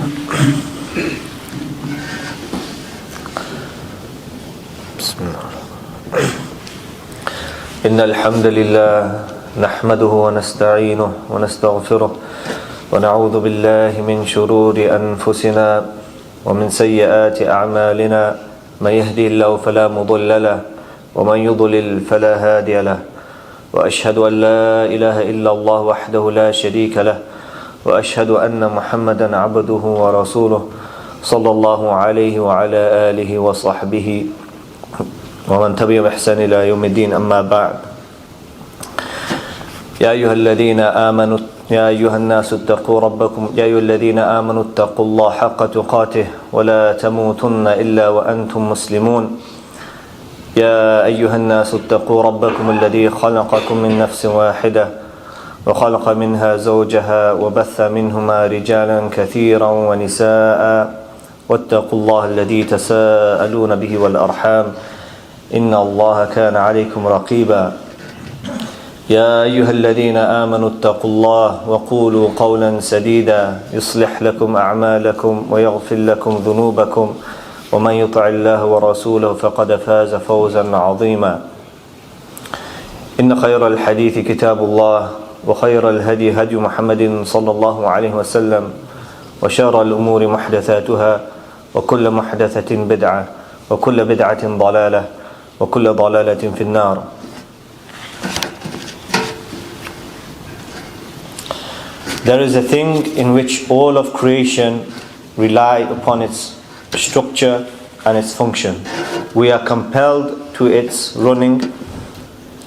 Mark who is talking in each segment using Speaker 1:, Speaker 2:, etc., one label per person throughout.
Speaker 1: بسم الله. إن الحمد لله نحمده ونستعينه ونستغفره ونعوذ بالله من شرور أنفسنا ومن سيئات أعمالنا من يهدي الله فلا مضل له ومن يضلل فلا هادي له وأشهد أن لا إله إلا الله وحده لا شريك له وأشهد أن محمدا عبده ورسوله صلى الله عليه وعلى آله وصحبه ومن تبعهم بإحسان إلى يوم الدين. أما بعد. يا أيها الذين آمنوا يا أيها الناس اتقوا ربكم يا أيها الذين آمنوا اتقوا الله حق تقاته ولا تموتن إلا وأنتم مسلمون. يا أيها الناس اتقوا ربكم الذي خلقكم من نفس واحدة وخلق منها زوجها وبث منهما رجالا كثيرا ونساء واتقوا الله الذي تساءلون به والأرحام إن الله كان عليكم رقيبا. يا أيها الذين آمنوا اتقوا الله وقولوا قولا سديدا يصلح لكم أعمالكم ويغفر لكم ذنوبكم ومن يطع الله ورسوله فقد فاز فوزا عظيما. إن خير الحديث كتاب الله وخير الهدي هدي محمد صلى الله عليه وسلم وشر الأمور محدثاتها وكل محدثة بدعة وكل بدعة ضلالة وكل ضلالة في النار. There is a thing in which all of creation rely upon its structure and its function. We are compelled to its running,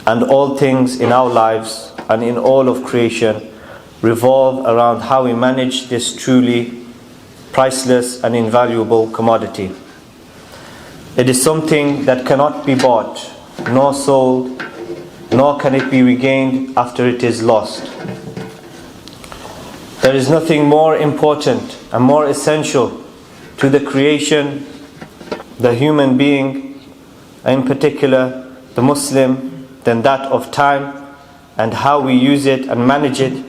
Speaker 1: and all things in our lives and in all of creation revolve around how we manage this truly priceless and invaluable commodity. It is something that cannot be bought, nor sold, nor can it be regained after it is lost. There is nothing more important and more essential to the creation, the human being, in particular the Muslim, than that of time and how we use it and manage it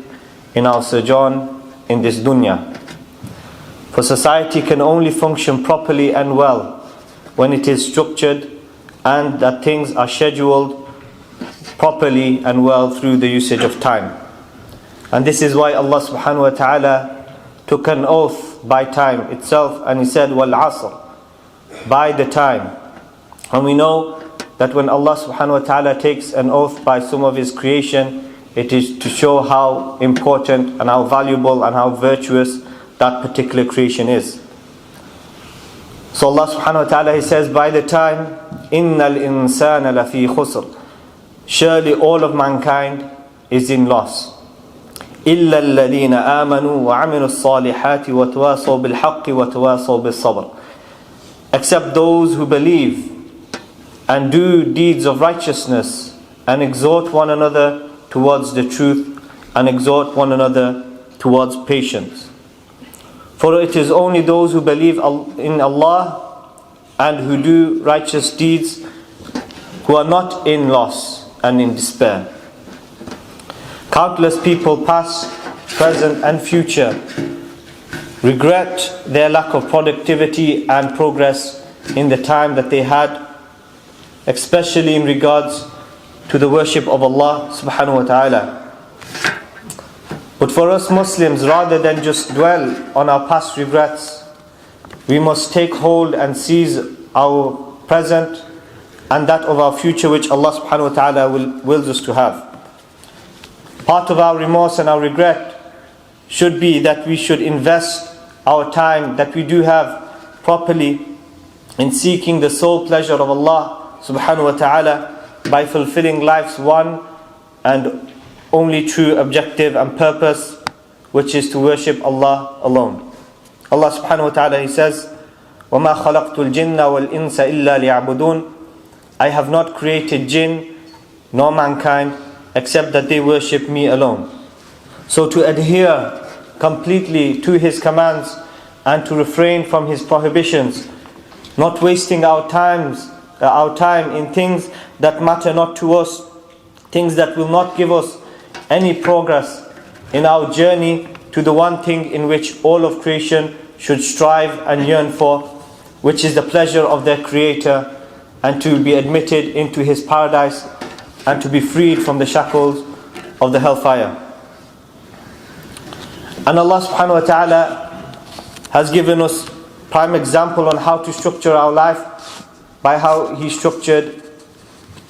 Speaker 1: in our sojourn in this dunya. For society can only function properly and well when it is structured and that things are scheduled properly and well through the usage of time. And this is why Allah subhanahu wa ta'ala took an oath by time itself, and He said, Wal Asr, by the time. And we know that when Allah subhanahu wa ta'ala takes an oath by some of His creation, it is to show how important and how valuable and how virtuous that particular creation is. So Allah subhanahu wa ta'ala, He says, by the time, Innal insana lafi khusr, surely all of mankind is in loss. إِلَّا الَّذِينَ آمَنُوا وَعَمِلُوا الصَّالِحَاتِ وَتَوَاصَوْا بِالْحَقِّ وَتَوَاصَوْا بِالصَّبْرِ, except those who believe and do deeds of righteousness and exhort one another towards the truth and exhort one another towards patience. For it is only those who believe in Allah and who do righteous deeds who are not in loss and in despair. Countless people, past, present and future, regret their lack of productivity and progress in the time that they had, especially in regards to the worship of Allah subhanahu wa ta'ala. But for us Muslims, rather than just dwell on our past regrets, we must take hold and seize our present and that of our future which Allah subhanahu wa ta'ala wills us to have. Part of our remorse and our regret should be that we should invest our time that we do have properly in seeking the sole pleasure of Allah subhanahu wa ta'ala by fulfilling life's one and only true objective and purpose, which is to worship Allah alone. Allah subhanahu wa ta'ala, He says, وَمَا خَلَقْتُ الْجِنَّ وَالْإِنسَ إِلَّا لِيَعْبُدُونَ, I have not created jinn nor mankind except that they worship me alone. So to adhere completely to His commands and to refrain from His prohibitions, not wasting our time in things that matter not to us, things that will not give us any progress in our journey to the one thing in which all of creation should strive and yearn for, which is the pleasure of their Creator, and to be admitted into His paradise, and to be freed from the shackles of the hellfire. And Allah subhanahu wa ta'ala has given us prime example on how to structure our life by how He structured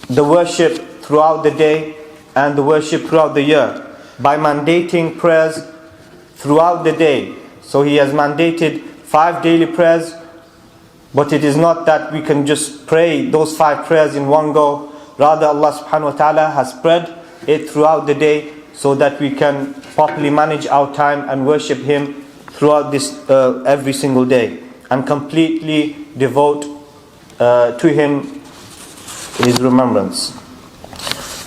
Speaker 1: the worship throughout the day and the worship throughout the year, by mandating prayers throughout the day. So He has mandated 5 daily prayers, but it is not that we can just pray those 5 prayers in one go. Rather, Allah subhanahu wa ta'ala has spread it throughout the day so that we can properly manage our time and worship Him throughout this every single day, and completely devote to Him His remembrance.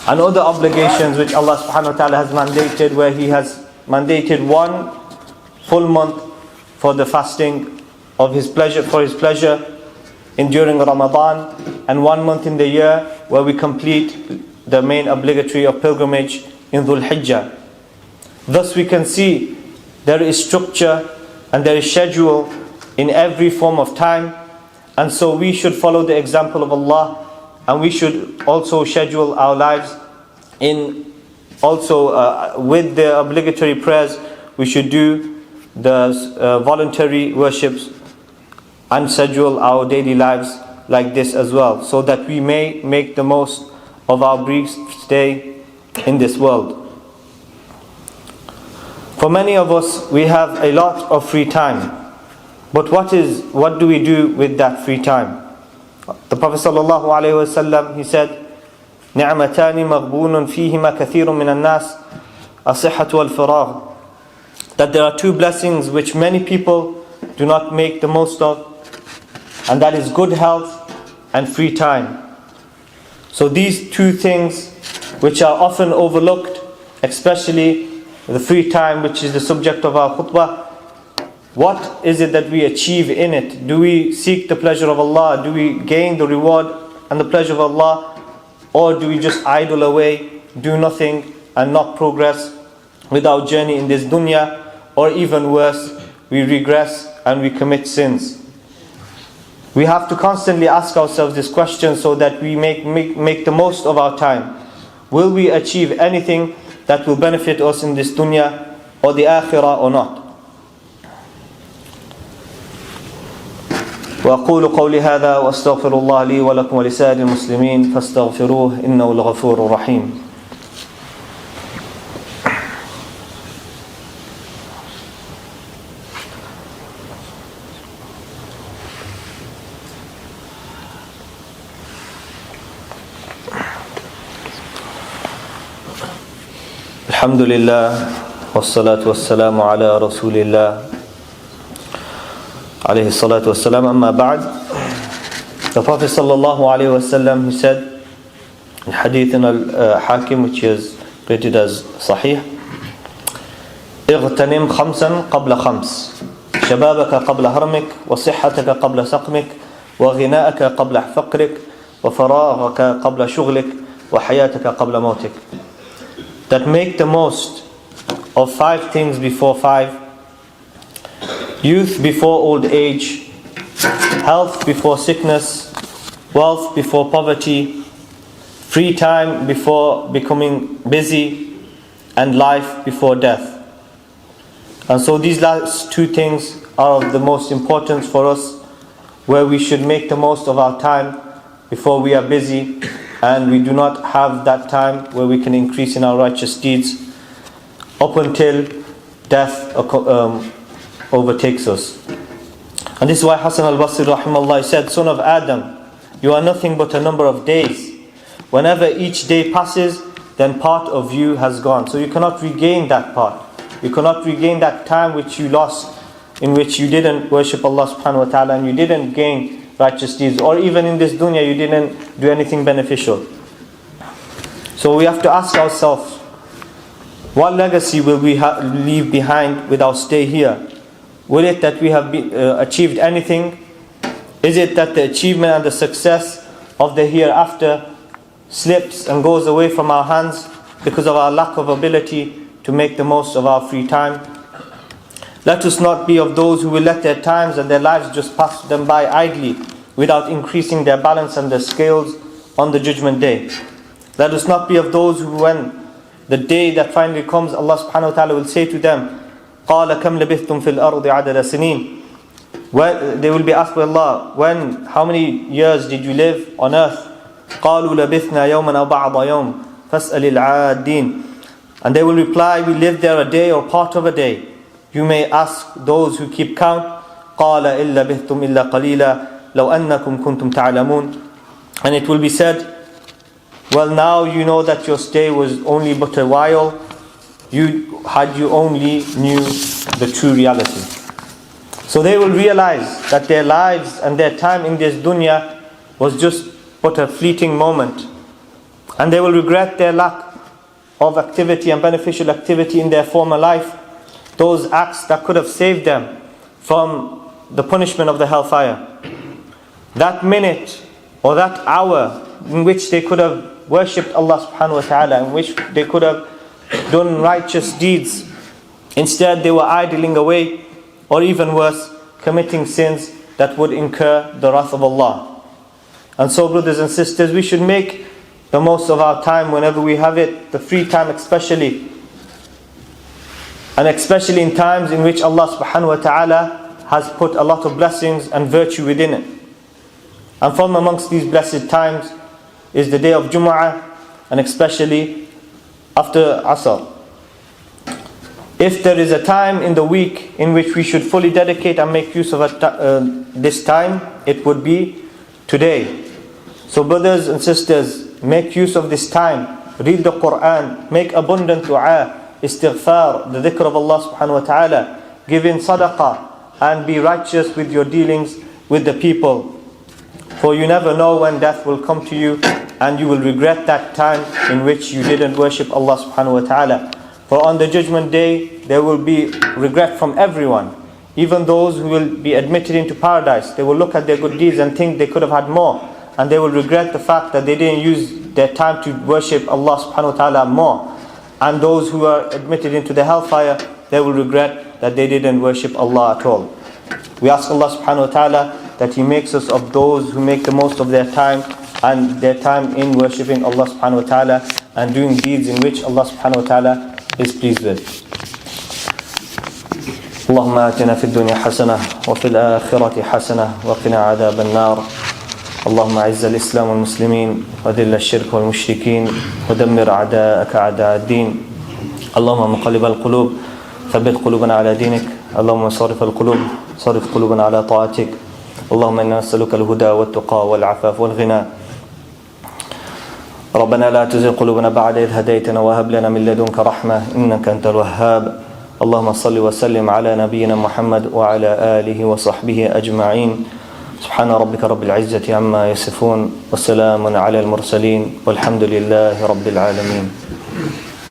Speaker 1: And other obligations which Allah subhanahu wa ta'ala has mandated, where He has mandated 1 full month for the fasting of His pleasure, for His pleasure during Ramadan, and 1 month in the year where we complete the main obligatory of pilgrimage in Dhul Hijjah. Thus we can see there is structure and there is schedule in every form of time, and so we should follow the example of Allah, and we should also schedule our lives in also with the obligatory prayers. We should do the voluntary worships and schedule our daily lives like this as well, so that we may make the most of our brief stay in this world. For many of us, we have a lot of free time, but what do we do with that free time? The Prophet sallallahu alaihi wasallam, he said, نعمتان مغبون فيهما كثير من الناس الصحة والفراغ, that there are 2 blessings which many people do not make the most of, and that is good health and free time. So these 2 things which are often overlooked, especially the free time, which is the subject of our khutbah, what is it that we achieve in it? Do we seek the pleasure of Allah? Do we gain the reward and the pleasure of Allah? Or do we just idle away, do nothing, and not progress with our journey in this dunya? Or even worse, we regress and we commit sins. We have to constantly ask ourselves this question so that we make the most of our time. Will we achieve anything that will benefit us in this dunya or the akhirah or not? وأقول قولي هذا وأستغفر الله لي ولكم ولسائر المسلمين فاستغفروه إنه الغفور الرحيم. الحمد لله والصلاة والسلام على رسول الله عليه الصلاة والسلام. أما بعد, the Prophet sallallahu alaihi wasallam, he said in hadith in al-Hakim, which is rated as sahih, اغتنم خمسا قبل خمس شبابك قبل هرمك وصحتك قبل سقمك وغناءك قبل فقرك وفراغك قبل شغلك وحياتك قبل موتك. That make the most of 5 things before 5: youth before old age, health before sickness, wealth before poverty, free time before becoming busy, and life before death. And so these last 2 things are of the most importance for us, where we should make the most of our time before we are busy and we do not have that time where we can increase in our righteous deeds up until death overtakes us. And this is why Hassan al-Basri rahimahullah said, "Son of Adam, you are nothing but a number of days. Whenever each day passes, then part of you has gone." So you cannot regain that part. You cannot regain that time which you lost, in which you didn't worship Allah subhanahu wa ta'ala and you didn't gain righteous deeds, or even in this dunya you didn't do anything beneficial. So we have to ask ourselves, what legacy will we leave behind with our stay here? Will it that we have achieved anything? Is it that the achievement and the success of the hereafter slips and goes away from our hands because of our lack of ability to make the most of our free time? Let us not be of those who will let their times and their lives just pass them by idly without increasing their balance and their scales on the judgment day. Let us not be of those who, when the day that finally comes, Allah subhanahu wa ta'ala will say to them, قَالَ كَمْ لَبِثْتُمْ فِي الْأَرْضِ عَدَدَ سِنِينَ. When they will be asked by Allah, how many years did you live on earth? قَالُوا لَبِثْنَا يَوْمًا أَوْ بَعْضَ يَوْمٍ فَاسْأَلِ الْعَادِينَ. And they will reply, we lived there a day or part of a day. You may ask those who keep count. قَالَ إِلَّا بِثْتُمْ إِلَّا قَلِيلًا لَوْ أَنَّكُمْ كُنْتُمْ تَعْلَمُونَ. And it will be said, well, now you know that your stay was only but a while. You only knew the true reality. So they will realize that their lives and their time in this dunya was just but a fleeting moment. And they will regret their lack of activity and beneficial activity in their former life. Those acts that could have saved them from the punishment of the hellfire. That minute or that hour in which they could have worshipped Allah subhanahu wa ta'ala, in which they could have done righteous deeds. Instead they were idling away, or even worse, committing sins that would incur the wrath of Allah. And so, brothers and sisters, we should make the most of our time whenever we have it, the free time especially. And especially in times in which Allah subhanahu wa ta'ala has put a lot of blessings and virtue within it. And from amongst these blessed times is the day of Jummu'ah, and especially after Asr. If there is a time in the week in which we should fully dedicate and make use of this time, it would be today. So brothers and sisters, make use of this time. Read the Quran, make abundant dua, istighfar, the dhikr of Allah subhanahu wa ta'ala. Give in sadaqah and be righteous with your dealings with the people. For you never know when death will come to you, and you will regret that time in which you didn't worship Allah subhanahu wa ta'ala. For on the judgment day, there will be regret from everyone. Even those who will be admitted into paradise, they will look at their good deeds and think they could have had more. And they will regret the fact that they didn't use their time to worship Allah subhanahu wa ta'ala more. And those who are admitted into the hellfire, they will regret that they didn't worship Allah at all. We ask Allah subhanahu wa ta'ala that He makes us of those who make the most of their time, and their time in worshipping Allah subhanahu wa ta'ala and doing deeds in which Allah subhanahu wa ta'ala is pleased with. اللهم آتنا في الدنيا حسنة وفي الآخرة حسنة وقنا عذاب النار. اللهم أعز الإسلام والمسلمين وذل الشرك والمشركين ودمر أعداءك أعداء الدين. اللهم مقلب القلوب ثبت قلوبنا على دينك. اللهم صرف القلوب صرف قلوبنا على طاعتك. اللهم إنا نسألك الهدى والتقى والعفاف والغنى. ربنا لا تزغ قلوبنا بعد إذ هديتنا وهب لنا من لدنك رحمة إنك أنت الوهاب. اللهم صل وسلم على نبينا محمد وعلى آله وصحبه أجمعين. سبحان ربك رب العزة عما يصفون والسلام على المرسلين والحمد لله رب العالمين.